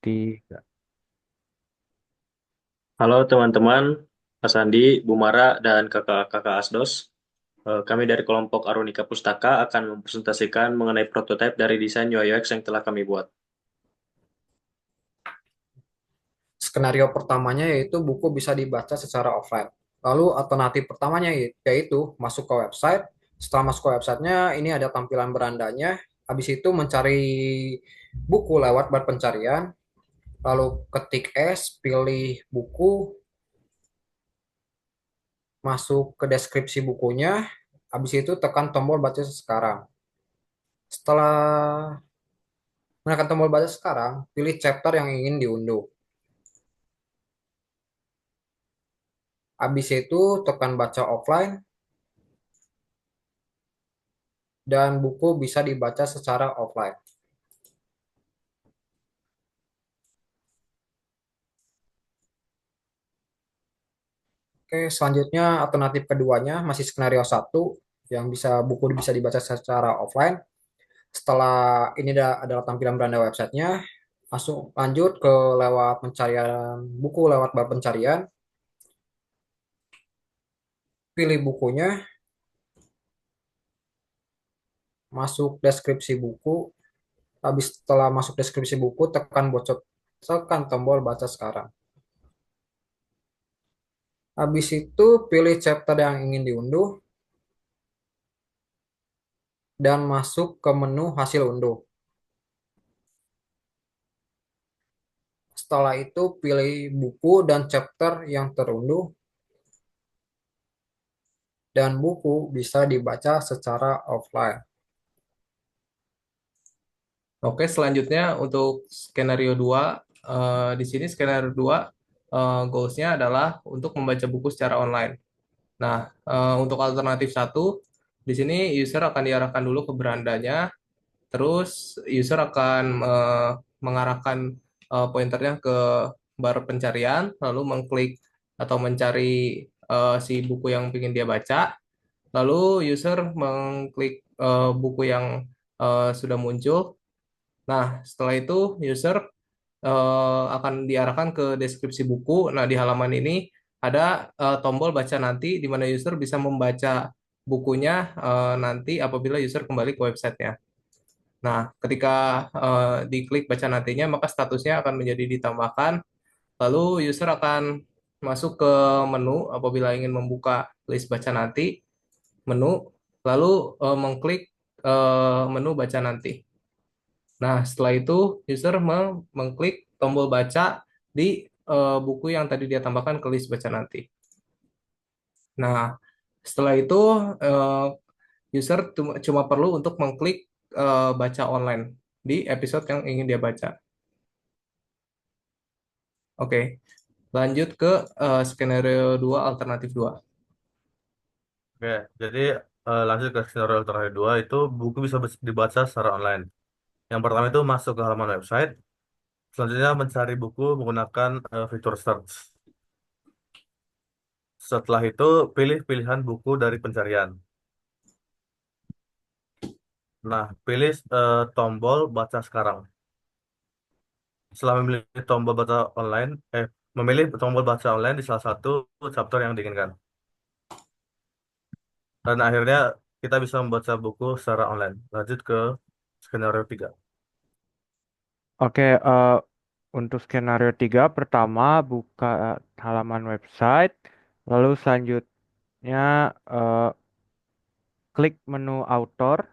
Tiga. Halo teman-teman, Mas Andi, Bu Mara, dan kakak-kakak Asdos. Kami dari kelompok Arunika Pustaka akan mempresentasikan mengenai prototipe dari desain UI UX yang telah kami buat. Skenario pertamanya yaitu buku bisa dibaca secara offline. Lalu alternatif pertamanya yaitu masuk ke website. Setelah masuk ke websitenya, ini ada tampilan berandanya. Habis itu mencari buku lewat bar pencarian. Lalu ketik S, pilih buku, masuk ke deskripsi bukunya. Habis itu tekan tombol baca sekarang. Setelah menekan tombol baca sekarang, pilih chapter yang ingin diunduh. Habis itu tekan baca offline dan buku bisa dibaca secara offline. Oke, selanjutnya alternatif keduanya masih skenario satu yang buku bisa dibaca secara offline. Setelah ini adalah tampilan beranda websitenya, langsung lanjut ke lewat pencarian buku lewat bar pencarian, pilih bukunya, masuk deskripsi buku. Habis setelah masuk deskripsi buku, tekan tombol baca sekarang. Habis itu pilih chapter yang ingin diunduh dan masuk ke menu hasil unduh. Setelah itu pilih buku dan chapter yang terunduh dan buku bisa dibaca secara offline. Oke, selanjutnya untuk skenario 2, di sini skenario 2 goals-nya adalah untuk membaca buku secara online. Nah, untuk alternatif satu, di sini user akan diarahkan dulu ke berandanya, terus user akan mengarahkan pointernya ke bar pencarian, lalu mengklik atau mencari si buku yang ingin dia baca, lalu user mengklik buku yang sudah muncul. Nah, setelah itu user akan diarahkan ke deskripsi buku. Nah, di halaman ini ada tombol baca nanti di mana user bisa membaca bukunya nanti apabila user kembali ke websitenya. Nah, ketika diklik baca nantinya, maka statusnya akan menjadi ditambahkan. Lalu user akan masuk ke menu apabila ingin membuka list baca nanti, menu, lalu mengklik menu baca nanti. Nah, setelah itu user mengklik tombol baca di buku yang tadi dia tambahkan ke list baca nanti. Nah, setelah itu eh, user cuma perlu untuk mengklik baca online di episode yang ingin dia baca. Oke, lanjut ke skenario 2 alternatif 2. Oke, jadi lanjut ke skenario alternatif 2 itu buku bisa dibaca secara online. Yang pertama itu masuk ke halaman website, selanjutnya mencari buku menggunakan fitur search. Setelah itu pilih pilihan buku dari pencarian. Nah, pilih tombol baca sekarang. Setelah memilih tombol baca online di salah satu chapter yang diinginkan. Dan akhirnya kita bisa membaca buku secara online. Lanjut ke skenario 3. Oke, untuk skenario 3 pertama buka halaman website, lalu selanjutnya eh, klik menu author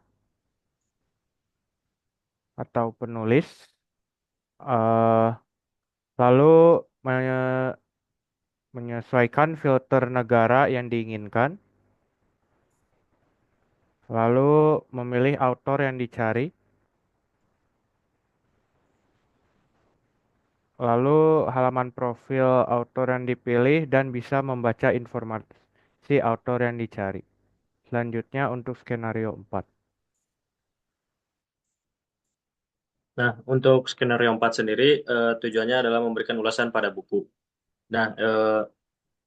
atau penulis, eh, lalu menyesuaikan filter negara yang diinginkan, lalu memilih author yang dicari, lalu halaman profil author yang dipilih dan bisa membaca informasi author yang dicari. Selanjutnya untuk skenario 4. Nah, untuk skenario 4 sendiri, tujuannya adalah memberikan ulasan pada buku. Nah,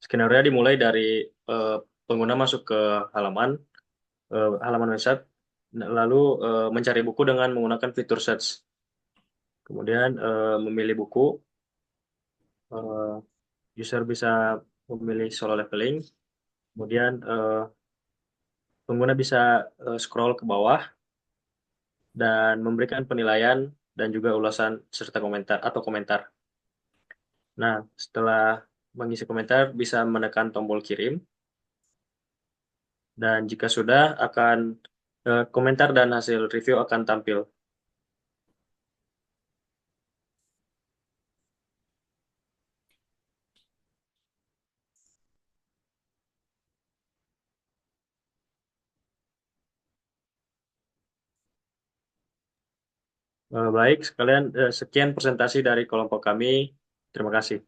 skenario dimulai dari eh, pengguna masuk ke halaman, halaman website, lalu mencari buku dengan menggunakan fitur search. Kemudian memilih buku, eh, user bisa memilih solo leveling. Kemudian pengguna bisa scroll ke bawah dan memberikan penilaian dan juga ulasan serta komentar atau komentar. Nah, setelah mengisi komentar bisa menekan tombol kirim dan jika sudah akan komentar dan hasil review akan tampil. Baik, sekalian sekian presentasi dari kelompok kami. Terima kasih.